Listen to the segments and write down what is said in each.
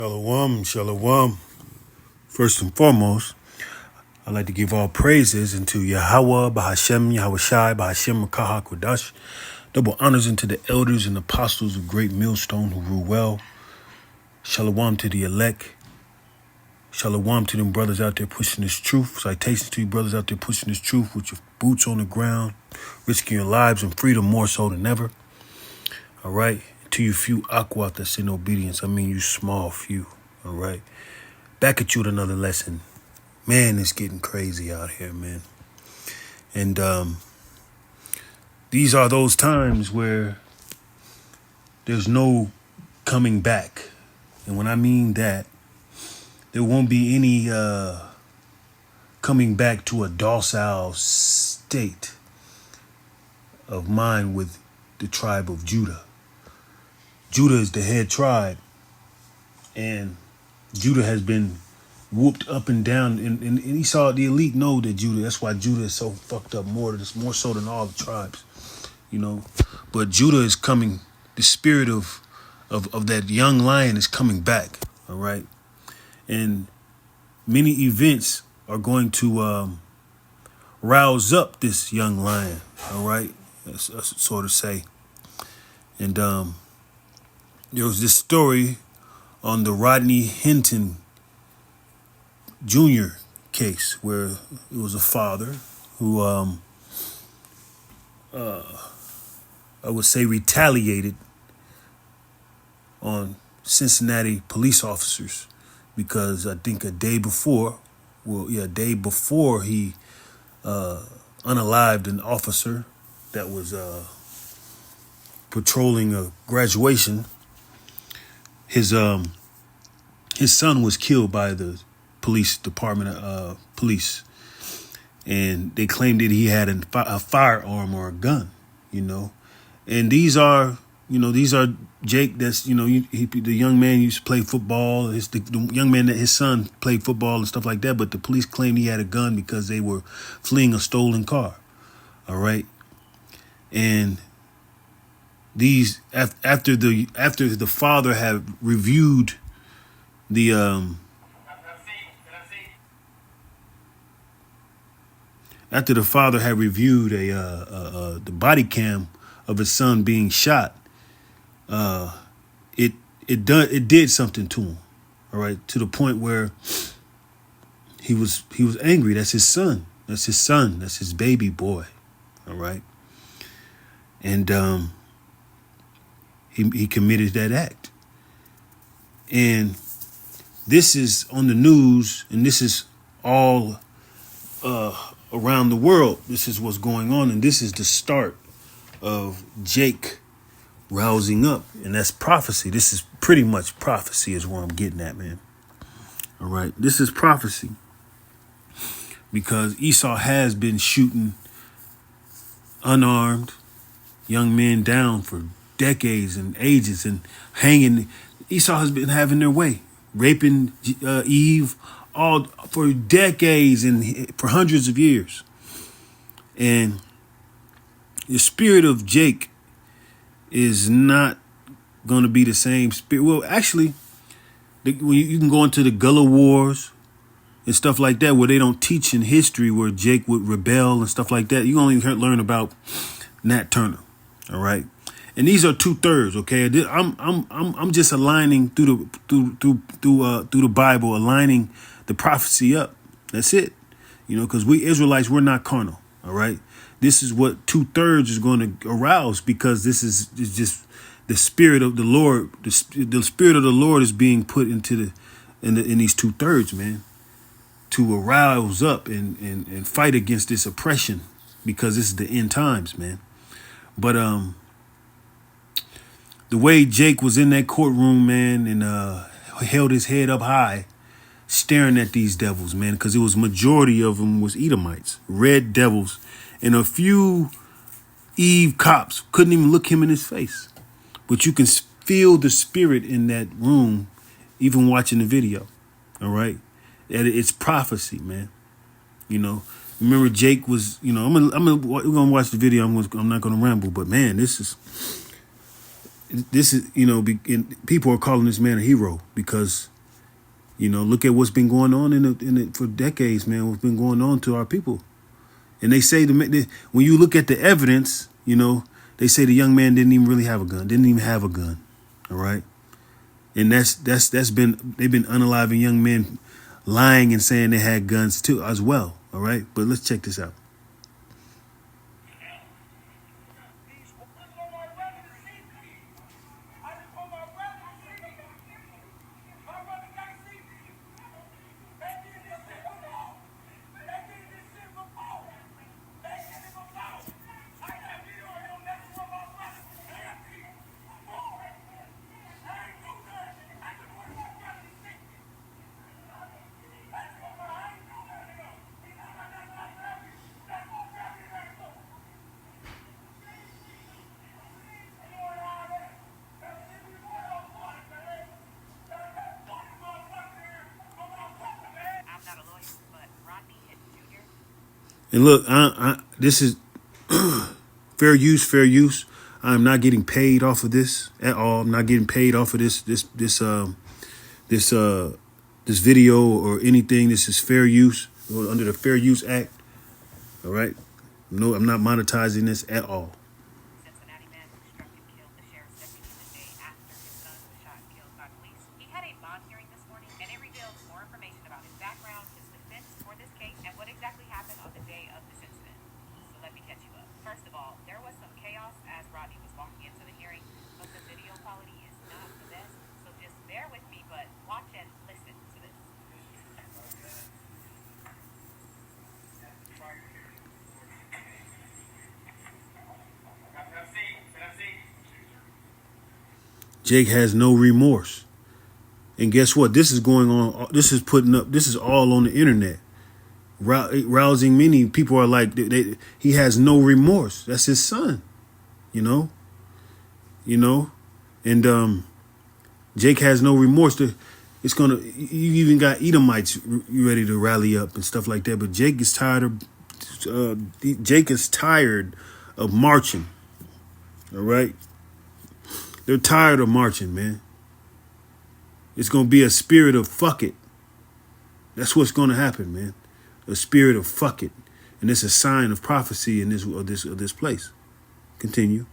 Shalom, shalom. First and foremost, I'd like to give all praises into Yahweh, Bahashem, Yahweh Shai, Bahashem, Makaha, Kodash. Double honors into the elders and apostles of Great Millstone who rule well. Shalom to the elect. Shalom to them brothers out there pushing this truth. Citations to you brothers out there pushing this truth with your boots on the ground, risking your lives and freedom more so than ever. All right. To you few aquat that's in obedience. I mean you small few. All right. Back at you with another lesson. Man, it's getting crazy out here, man. And these are those times where there's no coming back. And when I mean that, there won't be any coming back to a docile state of mind with the tribe of Judah. Judah is the head tribe, and Judah has been whooped up and down, and Esau, the elite, know that Judah. That's why Judah is so fucked up more so than all the tribes, you know. But Judah is coming. The spirit of that young lion is coming back. All right, and many events are going to rouse up this young lion. All right, that's sort of say, and there was this story on the Rodney Hinton Jr. case where it was a father who, I would say, retaliated on Cincinnati police officers because I think a day before he unalived an officer that was patrolling a graduation. His son was killed by the police department, police, and they claimed that he had a firearm or a gun, you know. And these are Jake. That's the young man used to play football. The young man that his son played football and stuff like that. But the police claimed he had a gun because they were fleeing a stolen car. All right, and these after the father had reviewed the after the father had reviewed the body cam of his son being shot, it did something to him. All right, to the point where he was angry. That's his son. That's his baby boy. All right, and he committed that act. And this is on the news, and this is all around the world. This is what's going on, and this is the start of Jake rousing up, and that's prophecy. This is pretty much prophecy is where I'm getting at, man. All right, this is prophecy because Esau has been shooting unarmed young men down for decades and ages and hanging. Esau has been having their way, raping Eve all for decades and for hundreds of years. And the spirit of Jake is not going to be the same spirit. Well, actually, you can go into the Gullah Wars and stuff like that, where they don't teach in history where Jake would rebel and stuff like that. You only learn about Nat Turner. All right. And these are 2/3, okay? I'm just aligning through the Bible, aligning the prophecy up. That's it, because we Israelites, we're not carnal, all right? This is what 2/3 is going to arouse, because this is just the spirit of the Lord. The spirit of the Lord is being put in these 2/3, man, to arouse up and fight against this oppression, because this is the end times, man. But the way Jake was in that courtroom, man, and held his head up high, staring at these devils, man, because it was majority of them was Edomites, red devils, and a few Eve cops couldn't even look him in his face. But you can feel the spirit in that room, even watching the video. All right, it's prophecy, man. Remember Jake was, we're gonna watch the video. I'm not gonna ramble, but man, this is, people are calling this man a hero because Look at what's been going on for decades, man. What's been going on to our people? And they say when you look at the evidence, they say the young man didn't even really have a gun. Didn't even have a gun. All right. And they've been unaliving young men, lying and saying they had guns too as well. All right. But let's check this out. And look, this is fair use, fair use. I'm not getting paid off of this at all. I'm not getting paid off of this video or anything. This is fair use under the Fair Use Act. All right. No, I'm not monetizing this at all. Cincinnati man who struck and killed the sheriff's deputy the day after his son was shot and killed by police. He had a bond hearing this morning, and it reveals more information about his background, his defense for this case, and what exactly happened on the day of this incident. So let me catch you up. First of all, there was some chaos as Rodney was walking into the hearing, but the video quality is not the best, so just bear with me, but watch and listen to this. Jake has no remorse. And guess what? This is going on. This is all on the internet. Rousing many people are like, he has no remorse. That's his son, and Jake has no remorse. You even got Edomites ready to rally up and stuff like that. But Jake is tired of marching. All right. They're tired of marching, man. It's going to be a spirit of fuck it. That's what's going to happen, man. A spirit of fuck it. And it's a sign of prophecy in this place. Continue.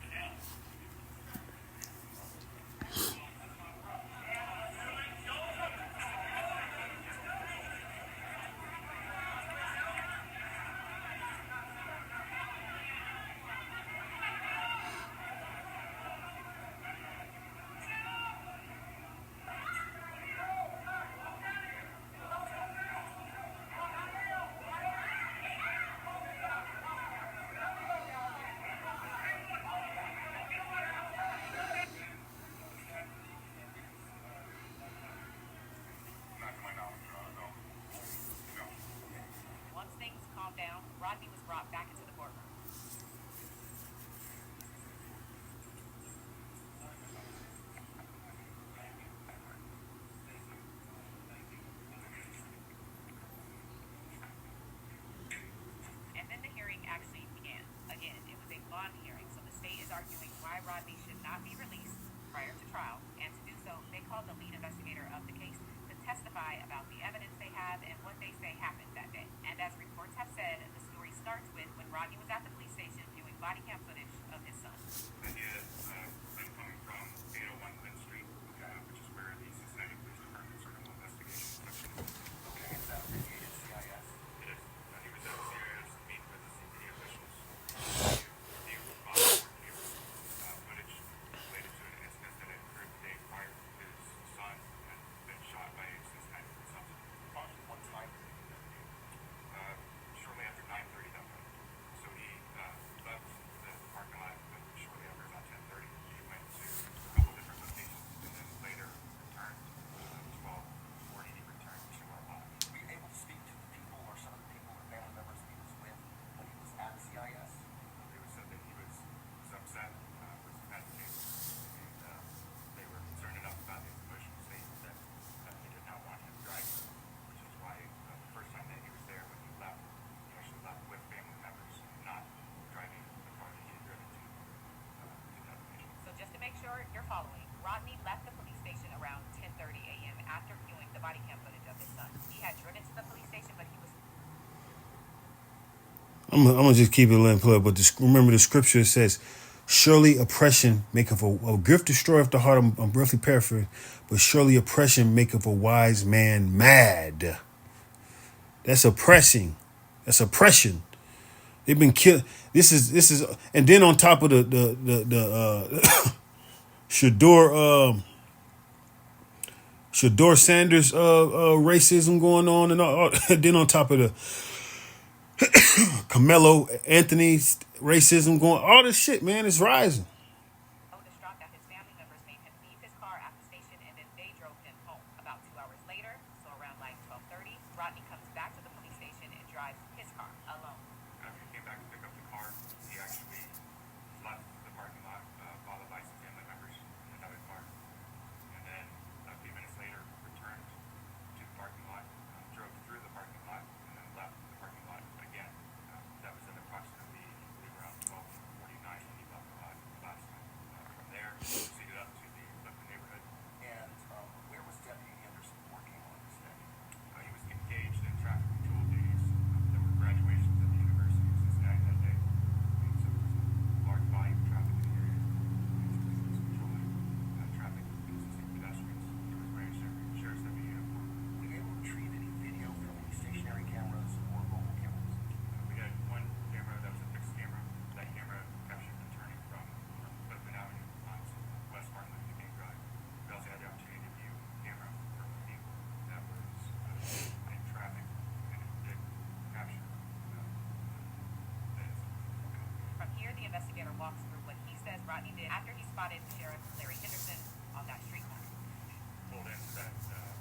Once things calmed down, Rodney was brought back into the courtroom. And then the hearing actually began. Again, it was a bond hearing, so the state is arguing why Rodney should not be released prior to trial. And to do so, they called the lead investigator of the case to testify about the evidence they have and what they say happened that day. And as reports have said, the story starts with when Rodney was at the police station viewing body cam footage of his son. And he had been coming from 801 Lynn Street, which is where the Cincinnati Police Department's criminal investigation section is. Okay, is that affiliated CIS? It is. He was at CIS to meet with the CPD officials to footage related to an incident that had occurred the day prior. His son had been shot by a Cincinnati police officer. What time? Shortly after 9:30 that morning. So he left the parking lot shortly after about 10:30. He went to a couple different locations and then later returned 12:40. He returned to our lot. Were you able to speak to the people or some of the people or family members he was with when he was at CIS? It was said that he was upset, was agitated, and they were concerned enough about his emotional state that he did not want him driving, which is why the first time that he was there when he left, he actually left with family members, not driving the car that he had driven to that location. So just to make sure you're following, Rodney left the police station around 10:30 a.m. after viewing the body cam footage I'm gonna just keep it in play. But remember, the scripture says, "Surely oppression maketh a gift destroyeth the heart." I'm roughly paraphrasing, but surely oppression maketh a wise man mad. That's oppressing. That's oppression. They've been killed. This is, and then on top of the Shador Sanders racism going on, and all, then on top of the Carmelo Anthony's racism going, all this shit, man, is rising. Distraught that his family members made him leave his car at the station and then they drove him home. About 2 hours later, so around like 12:30, Rodney comes back to the police station and drives his car alone. After he came back to pick up the car, he actually left the parking lot, followed by some family members in another car. And then a few minutes later, returned to the parking lot, drove through the parking lot, and then left the parking lot again. That was at approximately, I believe, around 12:49 when he left the lot last time. From there, proceeded up to the Clifton neighborhood. And where was Deputy Henderson working on this day? He was engaged in traffic control duties. There were graduations at the University of Cincinnati that day, and so there was a large volume of traffic in the area. And so he was controlling traffic and assisting pedestrians. He was wearing sheriff's deputy uniform. Were you able to retrieve any video from any stationary cameras or mobile cameras? We had one camera that was a fixed camera. That camera captured him turning from Clifton Avenue onto West Martin Luther King Drive. We also had the opportunity to view a camera from a vehicle that was in traffic, and it did capture that. From here, the investigator walks through what he says Rodney did after he spotted Sheriff Larry Henderson on that street corner. Pulled into that center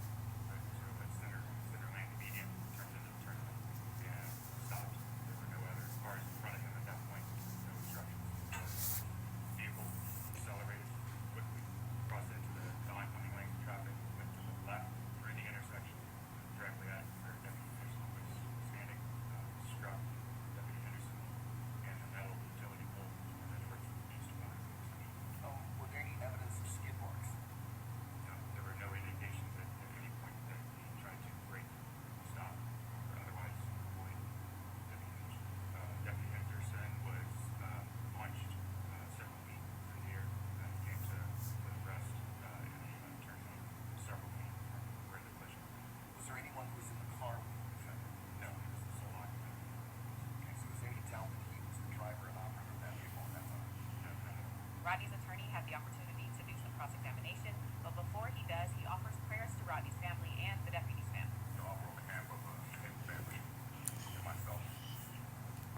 lane median, turned into the turn lane, and stopped. There were no other cars in front of him at that point. No obstructions. The vehicle accelerated quickly, crossed into the oncoming lanes of traffic, went to the left through the intersection, directly at where Deputy Henderson was standing, struck Deputy Henderson and the metal utility pole, and then towards the east of the intersection. Were there any evidence of skid marks? No, there were no indications at any point that he tried to break, stop, or otherwise avoid Deputy Henderson. Deputy Henderson was launched several feet through the air and came to the rest in a turn lane several feet from where the collision occurred. Was there anyone who was in the car with the defendant? No, he was the sole occupant. Okay, so is there any doubt that he was the driver and operator of that vehicle at that time? No, no, no. Rodney's attorney had the opportunity to do some cross-examination, but before he does, he offers prayers to Rodney's family and the deputy's family. So I'll on behalf of the Hinton family and myself,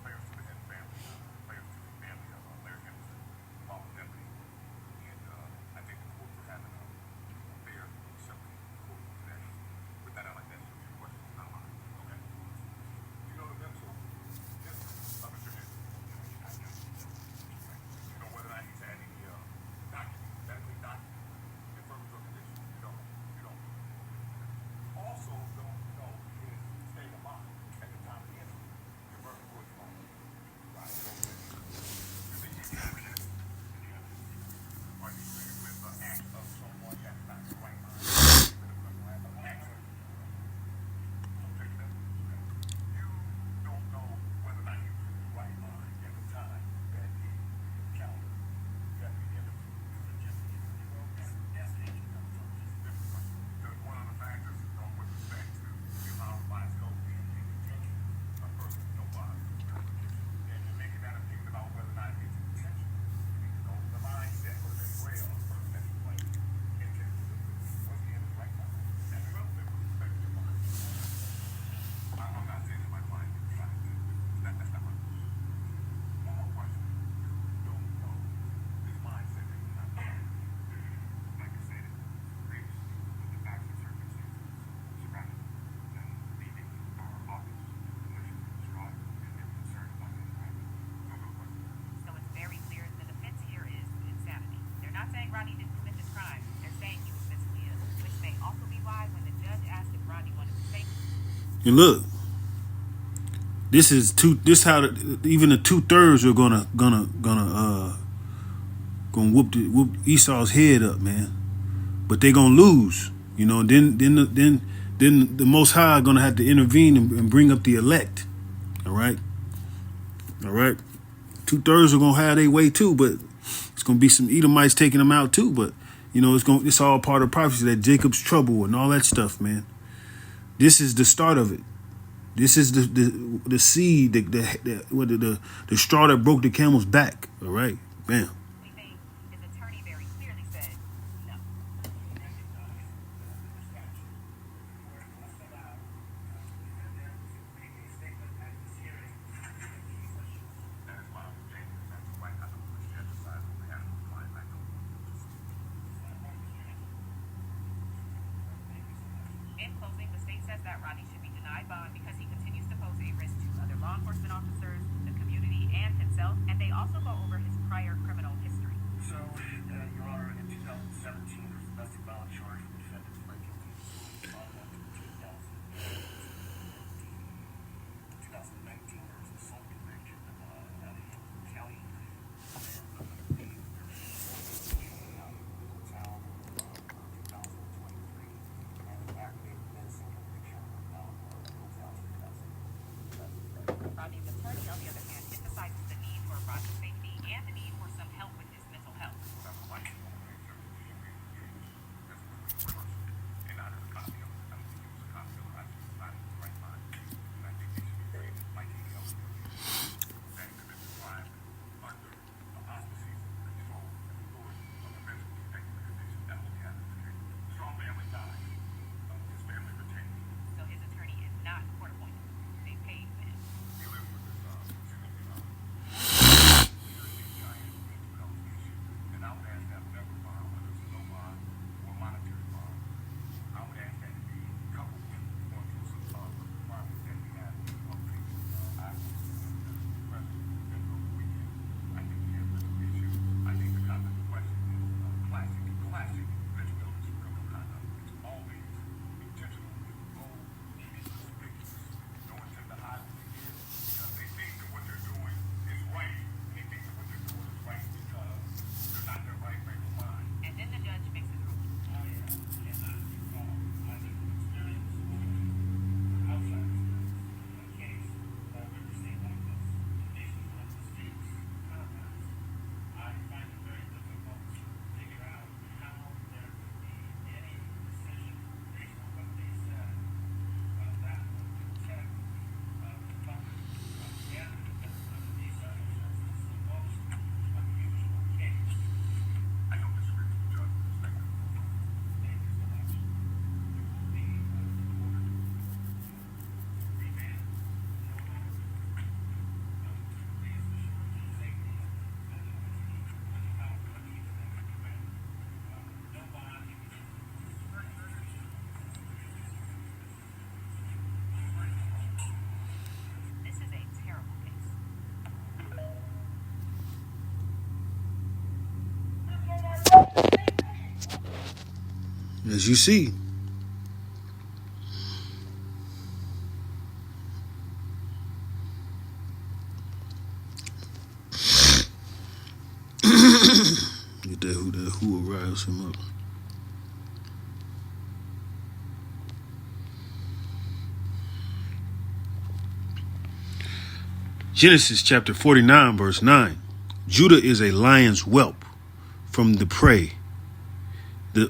prayers to the Hinton family, prayers to the family of Larry Henderson, all the deputy, and I thank the court for having a fair, accepting court today. With that, I'd like to ask you a few questions, not mine. Okay. You know the mental history of Mr. Henderson? I know. You know whether or not he's had any documents, medically documents, confirming drug condition? You don't. You don't. Also, don't know his state of mind at the time of the incident. Confirming for his phone. Right. You think he's got evidence? Any evidence? Are you familiar with the act of someone that's not the right mind? I'll take that. You don't know whether or not he was in his right mind at the time that he encountered Deputy Henderson. There's one of the factors with respect to how my scope being in detention, a person with no body. And you're making that opinion about whether or not his intention, the mindset was as well, a person that he played intention. Was he in his right mind? That's relevant with respect to your mind. I'm not saying that my client is trying to do that's not my question. One more question. You don't know his mindset at the time. Like I stated previously, with the facts and circumstances surrounding them leaving our office, emotionally distraught, and they're concerned about the environment. No real question. So it's very clear the defense here is insanity. They're not saying Rodney didn't commit this crime. They're saying he was mentally ill, which may also be why when the judge asked if Rodney wanted to say. And look, this is this how even the 2/3 are gonna whoop Esau's head up, man. But they gonna lose, you know. Then the Most High gonna have to intervene and bring up the elect. All right. All right. 2/3 are gonna have their way too, but it's gonna be some Edomites taking them out too. But it's all part of prophecy, that Jacob's trouble and all that stuff, man. This is the start of it. This is the seed, the straw that broke the camel's back. All right, bam. His attorney very clearly said no. In closing, the state says that Rodney should be denied bond because he continues to pose a risk to other law enforcement officers, the community, and himself, and they also go over his prior criminal history. So, Your Honor, in 2017, there was a domestic violence charge for the defendant pled guilty to 2019, there was an assault conviction out of county. Rodney's attorney, on the other hand, emphasizes the need for Rodney's safety and the need for some help with his mental health. So his attorney is not court appointed. They paid him. And then the judge makes his ruling. This is a terrible case. As you see, get that who will rouse him up. Genesis chapter 49, verse 9. Judah is a lion's whelp from the prey.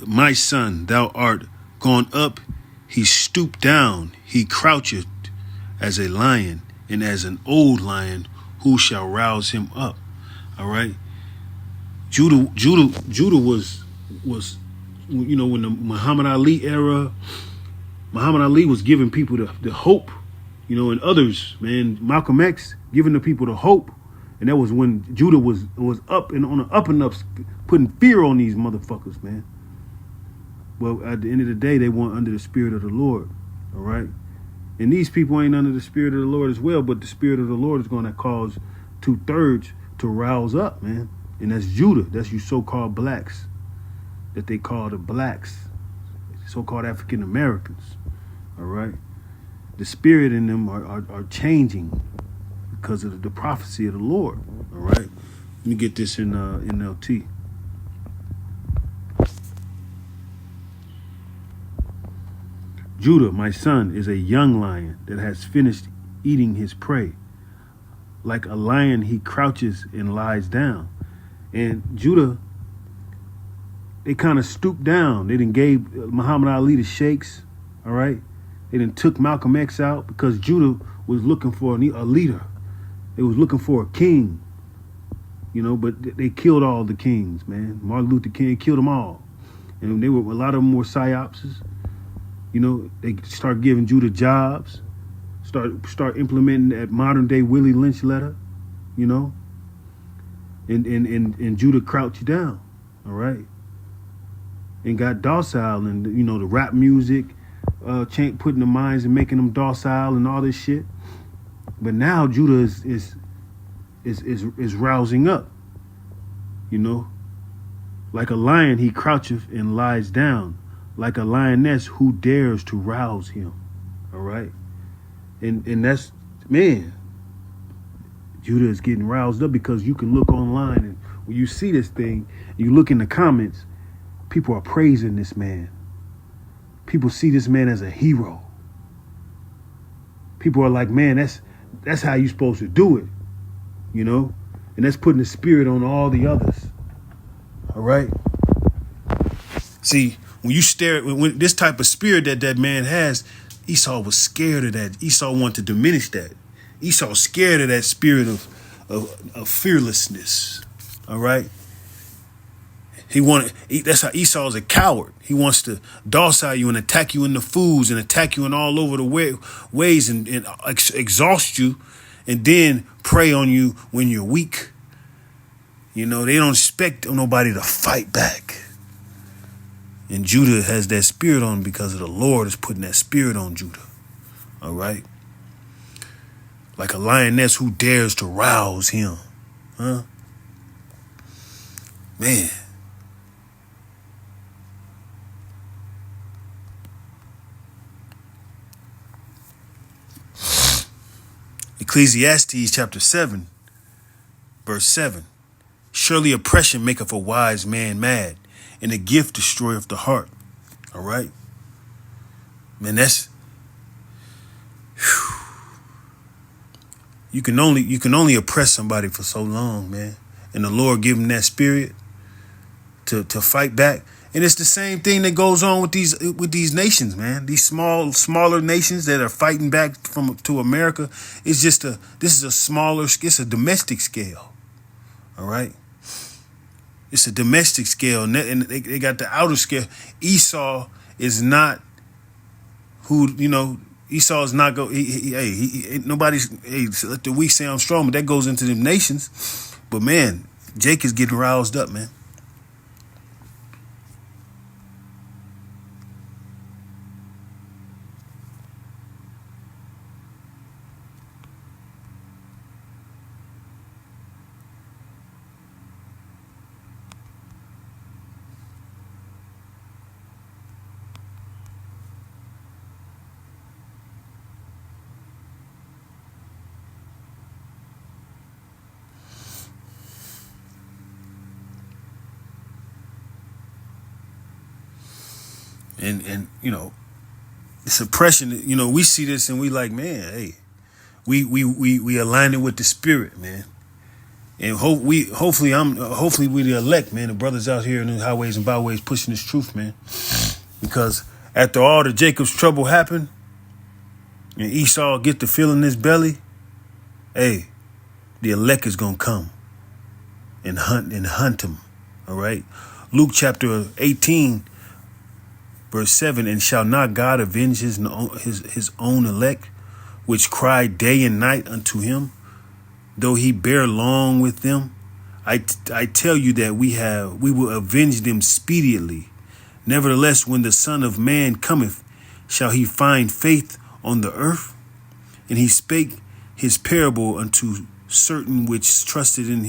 My son, thou art gone up. He stooped down. He croucheth as a lion, and as an old lion, who shall rouse him up? All right. Judah was when the Muhammad Ali era, Muhammad Ali was giving people the hope, and others, man. Malcolm X giving the people the hope, and that was when Judah was up and on the up and ups, putting fear on these motherfuckers, man. Well, at the end of the day, they weren't under the spirit of the Lord, all right? And these people ain't under the spirit of the Lord as well, but the spirit of the Lord is going to cause 2/3 to rouse up, man. And that's Judah. That's you so-called blacks, that they call the blacks, so-called African Americans, all right? The spirit in them are changing because of the prophecy of the Lord, all right? Let me get this in NLT. Judah, my son, is a young lion that has finished eating his prey. Like a lion, he crouches and lies down. And Judah, they kind of stooped down. They done gave Muhammad Ali the shakes, all right? They done took Malcolm X out because Judah was looking for a leader. They was looking for a king, you know, but they killed all the kings, man. Martin Luther King killed them all. And a lot of them were psyopses. You know, they start giving Judah jobs, start implementing that modern day Willie Lynch letter, you know, and Judah crouched down, all right, and got docile, and you know the rap music, putting the minds and making them docile and all this shit. But now Judah is rousing up, you know, like a lion he croucheth and lies down, like a lioness who dares to rouse him, all right. And that's, man, Judah is getting roused up because you can look online and when you see this thing, you look in the comments, people are praising this man. People see this man as a hero. People are like, man, that's how you're supposed to do it, you know? And that's putting the spirit on all the others, all right? See, when you stare, when this type of spirit that man has, Esau was scared of that. Esau wanted to diminish that. Esau scared of that spirit of fearlessness. All right. That's how Esau is a coward. He wants to docile you and attack you in the foods and attack you in all over the ways and exhaust you and then prey on you when you're weak. You know, they don't expect nobody to fight back. And Judah has that spirit on him because of the Lord is putting that spirit on Judah. All right. Like a lioness who dares to rouse him. Huh? Man. Ecclesiastes chapter 7, verse 7. Surely oppression maketh a wise man mad, and a gift destroyeth the heart. All right. Man, that's whew. You can only oppress somebody for so long, man. And the Lord give them that spirit to fight back. And it's the same thing that goes on with these nations, man. These smaller nations that are fighting back to America. It's just it's a domestic scale. All right. It's a domestic scale, and they got the outer scale. Esau is not who, you know, Esau is not nobody's, let the weak say I'm strong, but that goes into them nations. But man, Jake is getting roused up, man. And you know, this oppression, you know, we see this and we like, man, hey, we align it with the spirit, man. And hopefully we the elect, man, the brothers out here in the highways and byways pushing this truth, man. Because after all the Jacob's trouble happened and Esau get the feel in his belly, hey, the elect is gonna come and hunt him. All right. Luke chapter 18, verse 7, and shall not God avenge his own elect, which cry day and night unto him, though he bear long with them? I tell you that we will avenge them speedily. Nevertheless, when the Son of Man cometh, shall he find faith on the earth? And he spake his parable unto certain which trusted in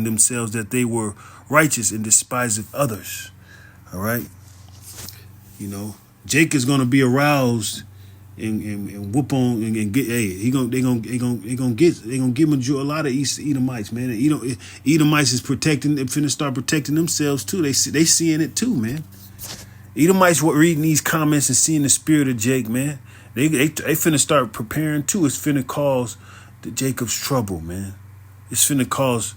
themselves that they were righteous and despised others. All right. You know, Jake is gonna be aroused and whoop on and get. Hey, they gonna give him a lot of Edomites, man. Edomites is protecting. They're finna start protecting themselves too. They seeing it too, man. Edomites were reading these comments and seeing the spirit of Jake, man. They finna start preparing too. It's finna cause the Jacob's trouble, man. It's finna cause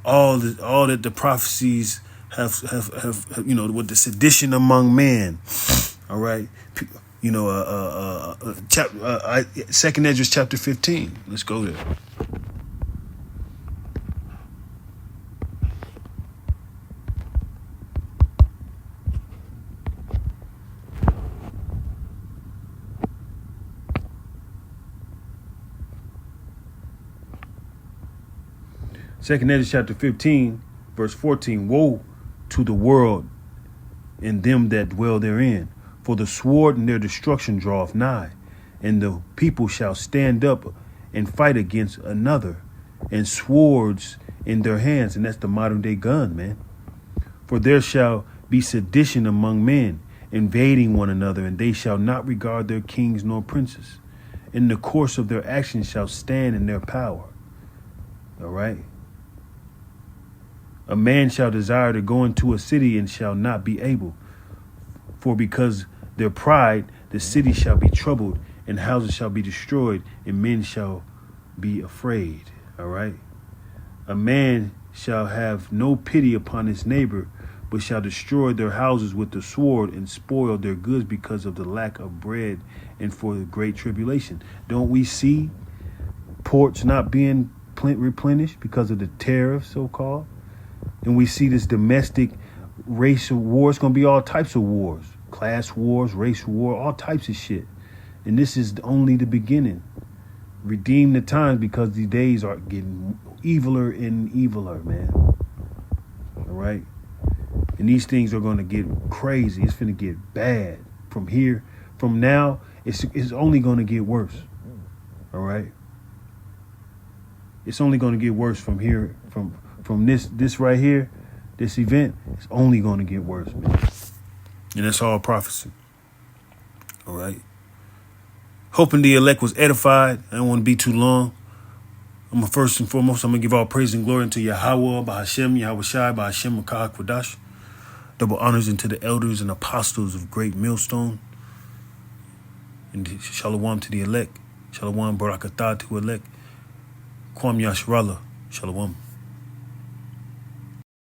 all that the prophecies have with the sedition among men. All right, Second Ezra chapter 15. Let's go there. Second Ezra chapter 15, verse 14. Woe to the world and them that dwell therein, for the sword and their destruction draweth nigh, and the people shall stand up and fight against another, and swords in their hands. And that's the modern day gun, man. For there shall be sedition among men, invading one another, and they shall not regard their kings nor princes. In the course of their actions shall stand in their power. All right. A man shall desire to go into a city and shall not be able. For because their pride, the city shall be troubled, and houses shall be destroyed, and men shall be afraid. All right. A man shall have no pity upon his neighbor, but shall destroy their houses with the sword and spoil their goods because of the lack of bread and for the great tribulation. Don't we see ports not being replenished because of the tariffs, so-called? And we see this domestic racial war. It's going to be all types of wars, class wars, race war, all types of shit. And this is only the beginning. Redeem the times, because these days are getting eviler and eviler, man. All right. And these things are going to get crazy. It's going to get bad from here. From now, it's only going to get worse. All right. It's only going to get worse from here, from this right here, this event. It's only going to get worse, man. And that's all prophecy. All right. Hoping the elect was edified. I don't want to be too long. First and foremost, I'm going to give all praise and glory unto Yahweh, Bahashem, Yahweh Shai, Bahashem, Makah, Kwadash. Double honors into the elders and apostles of Great Millstone. And shalom to the elect. Shalom, barakatah to elect. Kwam Yashrallah. Shalom.